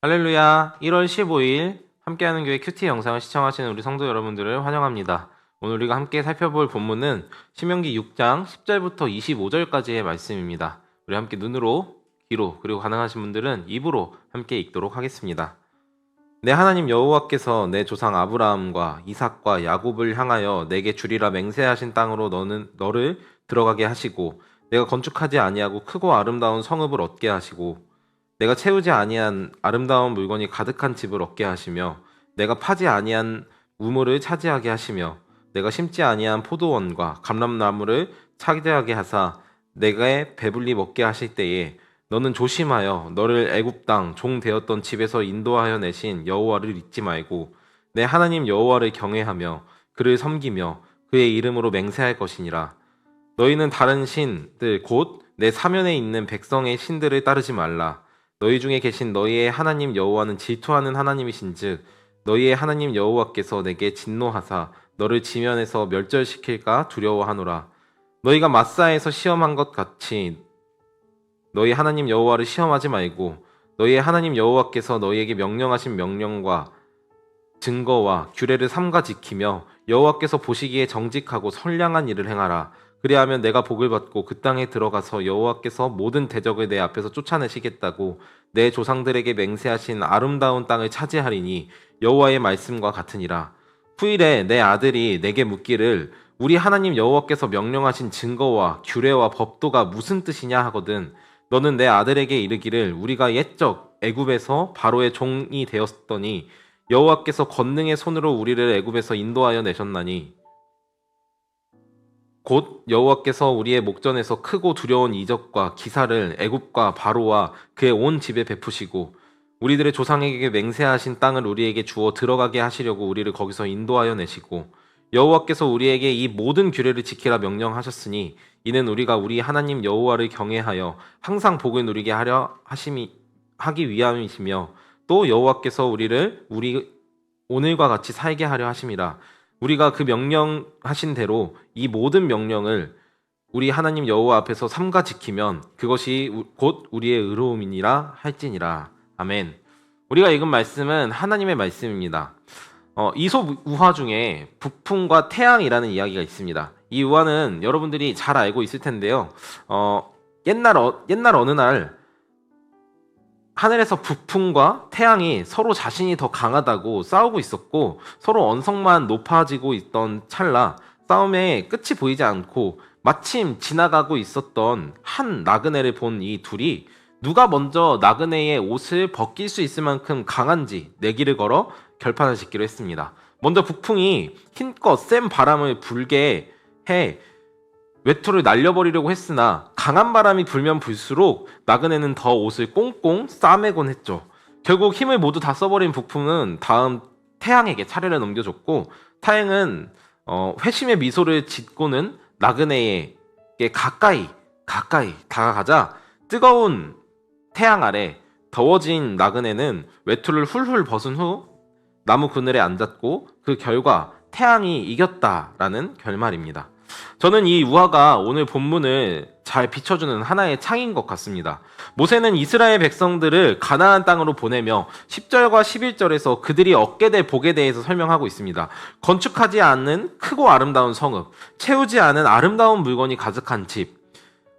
할렐루야. 1월 15일 함께하는 교회 큐티 영상을 시청하시는 우리 성도 여러분들을 환영합니다. 오늘 우리가 함께 살펴볼 본문은 신명기 6장 10절부터 25절까지의 말씀입니다. 우리 함께 눈으로, 귀로, 그리고 가능하신 분들은 입으로 함께 읽도록 하겠습니다. 내 하나님 여호와께서 내 조상 아브라함과 이삭과 야곱을 향하여 내게 주리라 맹세하신 땅으로 너를 들어가게 하시고 내가 건축하지 아니하고 크고 아름다운 성읍을 얻게 하시고 내가 채우지 아니한 아름다운 물건이 가득한 집을 얻게 하시며 내가 파지 아니한 우물을 차지하게 하시며 내가 심지 아니한 포도원과 감람나무를 차지하게 하사 내가 배불리 먹게 하실 때에 너는 조심하여 너를 애굽 땅 종 되었던 집에서 인도하여 내신 여호와를 잊지 말고 내 하나님 여호와를 경외하며 그를 섬기며 그의 이름으로 맹세할 것이니라. 너희는 다른 신들 곧 내 사면에 있는 백성의 신들을 따르지 말라. 너희 중에 계신 너희의 하나님 여호와는 질투하는 하나님이신즉 너희의 하나님 여호와께서 내게 진노하사 너를 지면에서 멸절시킬까 두려워하노라. 너희가 마사에서 시험한 것 같이 너희 하나님 여호와를 시험하지 말고 너희의 하나님 여호와께서 너희에게 명령하신 명령과 증거와 규례를 삼가 지키며 여호와께서 보시기에 정직하고 선량한 일을 행하라. 그리하면 내가 복을 받고 그 땅에 들어가서 여호와께서 모든 대적을 내 앞에서 쫓아내시겠다고 내 조상들에게 맹세하신 아름다운 땅을 차지하리니 여호와의 말씀과 같으니라. 후일에 내 아들이 내게 묻기를 우리 하나님 여호와께서 명령하신 증거와 규례와 법도가 무슨 뜻이냐 하거든 너는 내 아들에게 이르기를 우리가 옛적 애굽에서 바로의 종이 되었더니 여호와께서 권능의 손으로 우리를 애굽에서 인도하여 내셨나니 곧 여호와께서 우리의 목전에서 크고 두려운 이적과 기사를 애굽과 바로와 그의 온 집에 베푸시고 우리들의 조상에게 맹세하신 땅을 우리에게 주어 들어가게 하시려고 우리를 거기서 인도하여 내시고 여호와께서 우리에게 이 모든 규례를 지키라 명령하셨으니 이는 우리가 우리 하나님 여호와를 경외하여 항상 복을 누리게 하기 위함이시며 또 여호와께서 우리를 오늘과 같이 살게 하려 하심이라. 우리가 그 명령하신 대로 이 모든 명령을 우리 하나님 여호와 앞에서 삼가 지키면 그것이 곧 우리의 의로움이니라 할지니라. 아멘. 우리가 읽은 말씀은 하나님의 말씀입니다. 이솝 우화 중에 북풍과 태양이라는 이야기가 있습니다. 이 우화는 여러분들이 잘 알고 있을 텐데요. 옛날 어느 날 하늘에서 북풍과 태양이 서로 자신이 더 강하다고 싸우고 있었고 서로 언성만 높아지고 있던 찰나 싸움의 끝이 보이지 않고 마침 지나가고 있었던 한 나그네를 본 이 둘이 누가 먼저 나그네의 옷을 벗길 수 있을 만큼 강한지 내기를 걸어 결판을 짓기로 했습니다. 먼저 북풍이 힘껏 센 바람을 불게 해 외투를 날려버리려고 했으나 강한 바람이 불면 불수록 나그네는 더 옷을 꽁꽁 싸매곤 했죠. 결국 힘을 모두 다 써버린 북풍은 다음 태양에게 차례를 넘겨줬고 태양은 회심의 미소를 짓고는 나그네에게 가까이 다가가자 뜨거운 태양 아래 더워진 나그네는 외투를 훌훌 벗은 후 나무 그늘에 앉았고 그 결과 태양이 이겼다라는 결말입니다. 저는 이 우화가 오늘 본문을 잘 비춰주는 하나의 창인 것 같습니다. 모세는 이스라엘 백성들을 가나안 땅으로 보내며 10절과 11절에서 그들이 얻게 될 복에 대해서 설명하고 있습니다. 건축하지 않은 크고 아름다운 성읍, 채우지 않은 아름다운 물건이 가득한 집,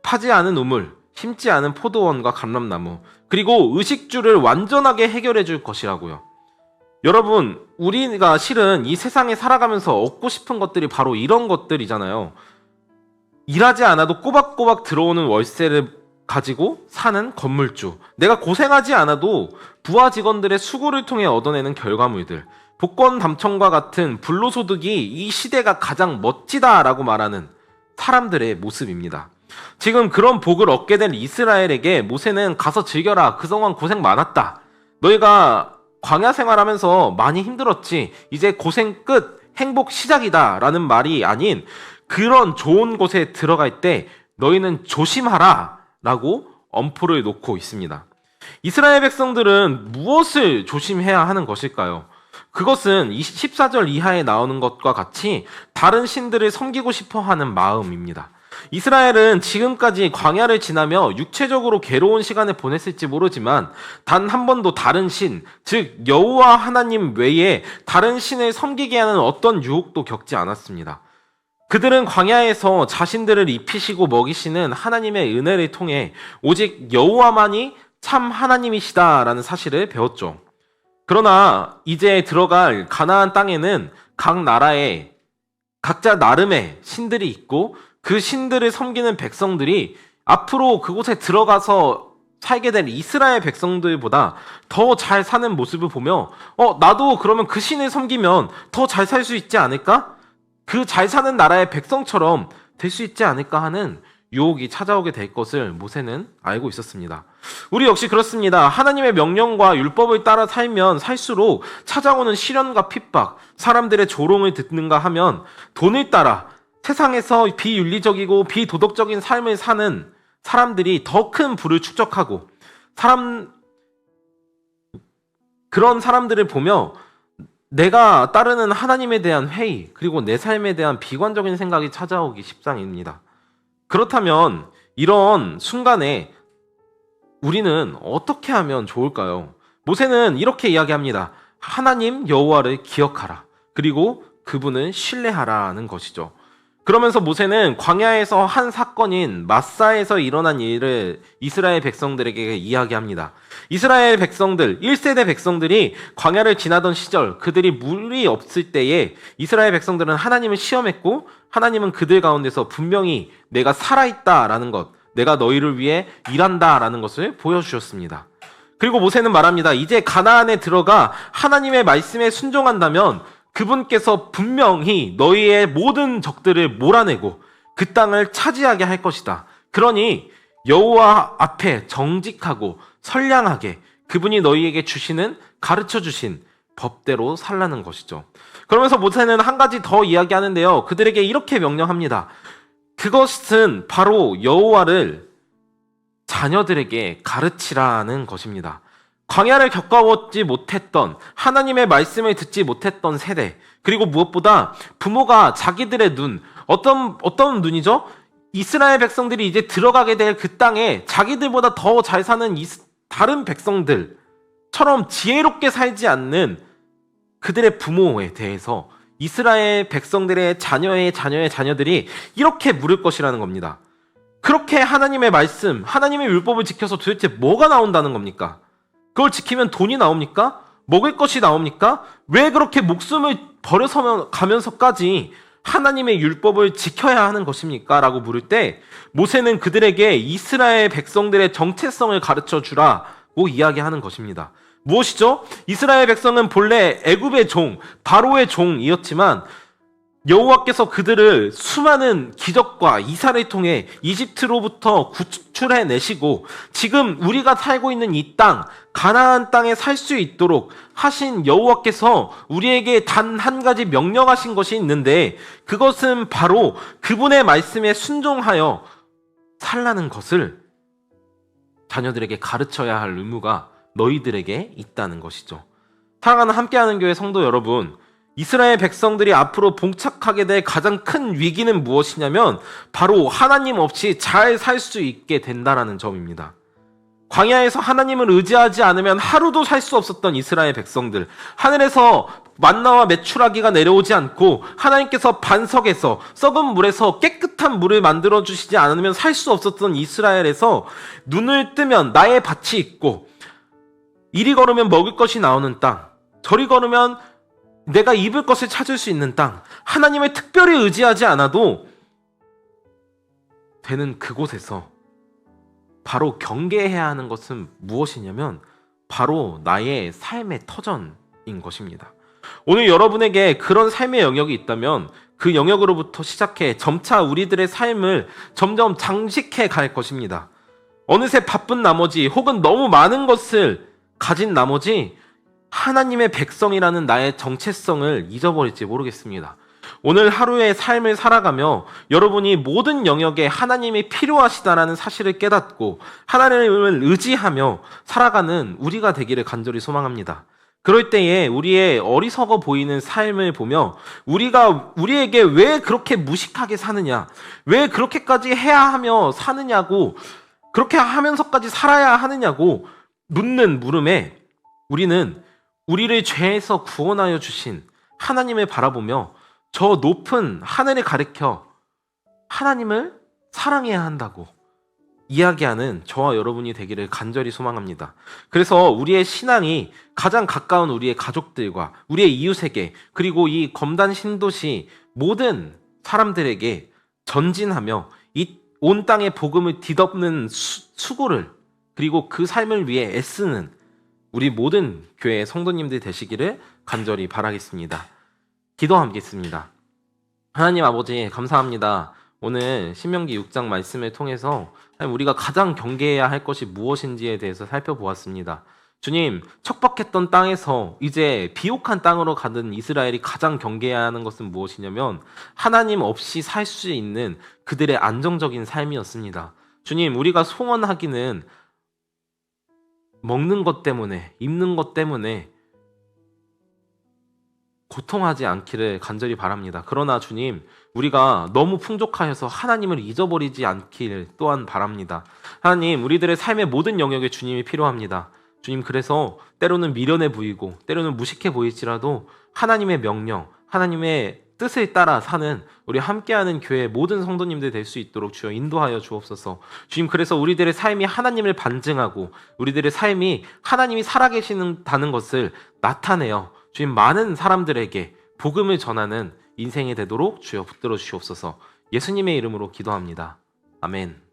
파지 않은 우물, 심지 않은 포도원과 감람나무, 그리고 의식주를 완전하게 해결해 줄 것이라고요. 여러분, 우리가 실은 이 세상에 살아가면서 얻고 싶은 것들이 바로 이런 것들이잖아요. 일하지 않아도 꼬박꼬박 들어오는 월세를 가지고 사는 건물주, 내가 고생하지 않아도 부하 직원들의 수고를 통해 얻어내는 결과물들, 복권 당첨과 같은 불로소득이 이 시대가 가장 멋지다라고 말하는 사람들의 모습입니다. 지금 그런 복을 얻게 된 이스라엘에게 모세는 가서 즐겨라, 그동안 고생 많았다, 너희가 광야 생활하면서 많이 힘들었지, 이제 고생 끝, 행복 시작이다 라는 말이 아닌 그런 좋은 곳에 들어갈 때 너희는 조심하라 라고 엄포를 놓고 있습니다. 이스라엘 백성들은 무엇을 조심해야 하는 것일까요? 그것은 14절 이하에 나오는 것과 같이 다른 신들을 섬기고 싶어 하는 마음입니다. 이스라엘은 지금까지 광야를 지나며 육체적으로 괴로운 시간을 보냈을지 모르지만 단 한 번도 다른 신, 즉 여호와 하나님 외에 다른 신을 섬기게 하는 어떤 유혹도 겪지 않았습니다. 그들은 광야에서 자신들을 입히시고 먹이시는 하나님의 은혜를 통해 오직 여호와만이 참 하나님이시다라는 사실을 배웠죠. 그러나 이제 들어갈 가나안 땅에는 각 나라에 각자 나름의 신들이 있고 그 신들을 섬기는 백성들이 앞으로 그곳에 들어가서 살게 될 이스라엘 백성들보다 더 잘 사는 모습을 보며 나도 그러면 그 신을 섬기면 더 잘 살 수 있지 않을까? 그 잘 사는 나라의 백성처럼 될 수 있지 않을까 하는 유혹이 찾아오게 될 것을 모세는 알고 있었습니다. 우리 역시 그렇습니다. 하나님의 명령과 율법을 따라 살면 살수록 찾아오는 시련과 핍박, 사람들의 조롱을 듣는가 하면 돈을 따라 세상에서 비윤리적이고 비도덕적인 삶을 사는 사람들이 더 큰 부를 축적하고 그런 사람들을 보며 내가 따르는 하나님에 대한 회의 그리고 내 삶에 대한 비관적인 생각이 찾아오기 십상입니다. 그렇다면 이런 순간에 우리는 어떻게 하면 좋을까요? 모세는 이렇게 이야기합니다. 하나님 여호와를 기억하라. 그리고 그분을 신뢰하라는 것이죠. 그러면서 모세는 광야에서 한 사건인 마사에서 일어난 일을 이스라엘 백성들에게 이야기합니다. 이스라엘 백성들, 1세대 백성들이 광야를 지나던 시절 그들이 물이 없을 때에 이스라엘 백성들은 하나님을 시험했고 하나님은 그들 가운데서 분명히 내가 살아있다라는 것, 내가 너희를 위해 일한다라는 것을 보여주셨습니다. 그리고 모세는 말합니다. 이제 가나안에 들어가 하나님의 말씀에 순종한다면 그분께서 분명히 너희의 모든 적들을 몰아내고 그 땅을 차지하게 할 것이다. 그러니 여호와 앞에 정직하고 선량하게 그분이 너희에게 주시는 가르쳐 주신 법대로 살라는 것이죠. 그러면서 모세는 한 가지 더 이야기하는데요. 그들에게 이렇게 명령합니다. 그것은 바로 여호와를 자녀들에게 가르치라는 것입니다. 광야를 겪어보지 못했던 하나님의 말씀을 듣지 못했던 세대, 그리고 무엇보다 부모가 자기들의 눈, 어떤 눈이죠? 이스라엘 백성들이 이제 들어가게 될 그 땅에 자기들보다 더 잘 사는 다른 백성들처럼 지혜롭게 살지 않는 그들의 부모에 대해서 이스라엘 백성들의 자녀들이 이렇게 물을 것이라는 겁니다. 그렇게 하나님의 말씀, 하나님의 율법을 지켜서 도대체 뭐가 나온다는 겁니까? 그걸 지키면 돈이 나옵니까? 먹을 것이 나옵니까? 왜 그렇게 목숨을 버려서 가면서까지 하나님의 율법을 지켜야 하는 것입니까? 라고 물을 때 모세는 그들에게 이스라엘 백성들의 정체성을 가르쳐 주라고 이야기하는 것입니다. 무엇이죠? 이스라엘 백성은 본래 애굽의 종, 바로의 종이었지만 여호와께서 그들을 수많은 기적과 이사를 통해 이집트로부터 구출해내시고 지금 우리가 살고 있는 이 땅, 가나안 땅에 살 수 있도록 하신 여호와께서 우리에게 단 한 가지 명령하신 것이 있는데 그것은 바로 그분의 말씀에 순종하여 살라는 것을 자녀들에게 가르쳐야 할 의무가 너희들에게 있다는 것이죠. 사랑하는 함께하는 교회 성도 여러분, 이스라엘 백성들이 앞으로 봉착하게 될 가장 큰 위기는 무엇이냐면 바로 하나님 없이 잘 살 수 있게 된다는 점입니다. 광야에서 하나님을 의지하지 않으면 하루도 살 수 없었던 이스라엘 백성들, 하늘에서 만나와 메추라기가 내려오지 않고 하나님께서 반석에서 썩은 물에서 깨끗한 물을 만들어 주시지 않으면 살 수 없었던 이스라엘에서 눈을 뜨면 나의 밭이 있고 이리 걸으면 먹을 것이 나오는 땅, 저리 걸으면 내가 입을 것을 찾을 수 있는 땅, 하나님을 특별히 의지하지 않아도 되는 그곳에서 바로 경계해야 하는 것은 무엇이냐면 바로 나의 삶의 터전인 것입니다. 오늘 여러분에게 그런 삶의 영역이 있다면 그 영역으로부터 시작해 점차 우리들의 삶을 점점 장식해 갈 것입니다. 어느새 바쁜 나머지 혹은 너무 많은 것을 가진 나머지 하나님의 백성이라는 나의 정체성을 잊어버릴지 모르겠습니다. 오늘 하루의 삶을 살아가며 여러분이 모든 영역에 하나님이 필요하시다라는 사실을 깨닫고 하나님을 의지하며 살아가는 우리가 되기를 간절히 소망합니다. 그럴 때에 우리의 어리석어 보이는 삶을 보며 우리에게 왜 그렇게 무식하게 사느냐, 왜 그렇게까지 해야 하며 사느냐고, 그렇게 하면서까지 살아야 하느냐고 묻는 물음에 우리는 우리를 죄에서 구원하여 주신 하나님을 바라보며 저 높은 하늘을 가리켜 하나님을 사랑해야 한다고 이야기하는 저와 여러분이 되기를 간절히 소망합니다. 그래서 우리의 신앙이 가장 가까운 우리의 가족들과 우리의 이웃에게, 그리고 이 검단 신도시 모든 사람들에게 전진하며 이 온 땅의 복음을 뒤덮는 수고를, 그리고 그 삶을 위해 애쓰는 우리 모든 교회 성도님들 되시기를 간절히 바라겠습니다. 기도하겠습니다. 하나님 아버지, 감사합니다. 오늘 신명기 6장 말씀을 통해서 우리가 가장 경계해야 할 것이 무엇인지에 대해서 살펴보았습니다. 주님, 척박했던 땅에서 이제 비옥한 땅으로 가는 이스라엘이 가장 경계해야 하는 것은 무엇이냐면 하나님 없이 살 수 있는 그들의 안정적인 삶이었습니다. 주님, 우리가 소원하기는 먹는 것 때문에, 입는 것 때문에 고통하지 않기를 간절히 바랍니다. 그러나 주님, 우리가 너무 풍족하여서 하나님을 잊어버리지 않기를 또한 바랍니다. 하나님, 우리들의 삶의 모든 영역에 주님이 필요합니다. 주님, 그래서 때로는 미련해 보이고 때로는 무식해 보일지라도 하나님의 명령, 하나님의 뜻을 따라 사는 우리 함께하는 교회 모든 성도님들 될 수 있도록 주여 인도하여 주옵소서. 주님, 그래서 우리들의 삶이 하나님을 반증하고 우리들의 삶이 하나님이 살아계시다는 것을 나타내어 주님 많은 사람들에게 복음을 전하는 인생이 되도록 주여 붙들어 주시옵소서. 예수님의 이름으로 기도합니다. 아멘.